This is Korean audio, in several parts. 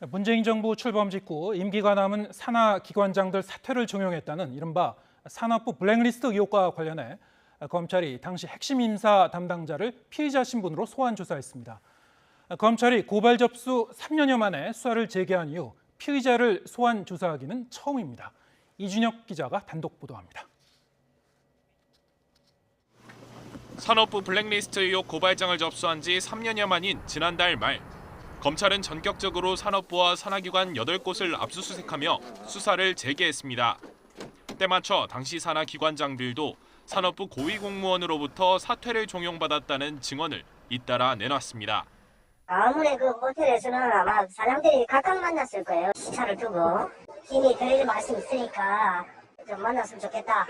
문재인 정부 출범 직후 임기가 남은 산하 기관장들 사퇴를 종용했다는 이른바 산업부 블랙리스트 의혹과 관련해 검찰이 당시 핵심 인사 담당자를 피의자 신분으로 소환 조사했습니다. 검찰이 고발 접수 3년여 만에 수사를 재개한 이후 피의자를 소환 조사하기는 처음입니다. 이준혁 기자가 단독 보도합니다. 산업부 블랙리스트 의혹 고발장을 접수한 지 3년여 만인 지난달 말, 검찰은 전격적으로 산업부와 산하기관 8곳을 압수수색하며 수사를 재개했습니다. 때맞춰 당시 산하기관장들도 산업부 고위공무원으로부터 사퇴를 종용받았다는 증언을 잇따라 내놨습니다. 아무래 그 호텔에서는 아마 사장들이 각각 만났을 거예요. 시차를 두고 이미 드릴 말씀 있으니까 좀 만났으면 좋겠다.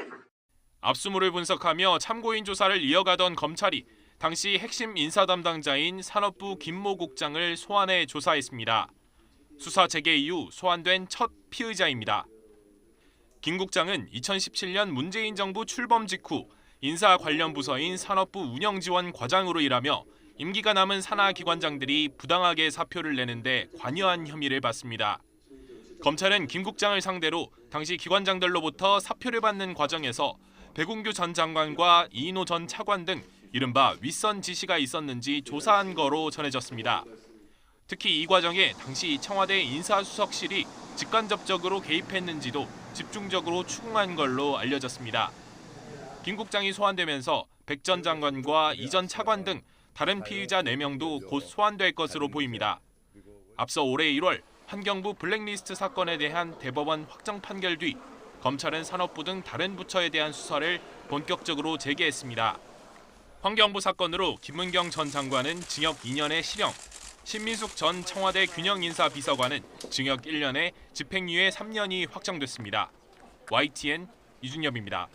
압수물을 분석하며 참고인 조사를 이어가던 검찰이 당시 핵심 인사 담당자인 산업부 김모 국장을 소환해 조사했습니다. 수사 재개 이후 소환된 첫 피의자입니다. 김 국장은 2017년 문재인 정부 출범 직후 인사 관련 부서인 산업부 운영지원 과장으로 일하며 임기가 남은 산하 기관장들이 부당하게 사표를 내는데 관여한 혐의를 받습니다. 검찰은 김 국장을 상대로 당시 기관장들로부터 사표를 받는 과정에서 백운규 전 장관과 이인호 전 차관 등 이른바 윗선 지시가 있었는지 조사한 거로 전해졌습니다. 특히 이 과정에 당시 청와대 인사수석실이 직간접적으로 개입했는지도 집중적으로 추궁한 걸로 알려졌습니다. 김 국장이 소환되면서 백 전 장관과 이 전 차관 등 다른 피의자 4명도 곧 소환될 것으로 보입니다. 앞서 올해 1월 환경부 블랙리스트 사건에 대한 대법원 확정 판결 뒤 검찰은 산업부 등 다른 부처에 대한 수사를 본격적으로 재개했습니다. 환경부 사건으로 김은경 전 장관은 징역 2년의 실형, 신민숙 전 청와대 균형인사비서관은 징역 1년에 집행유예 3년이 확정됐습니다. YTN 이준엽입니다.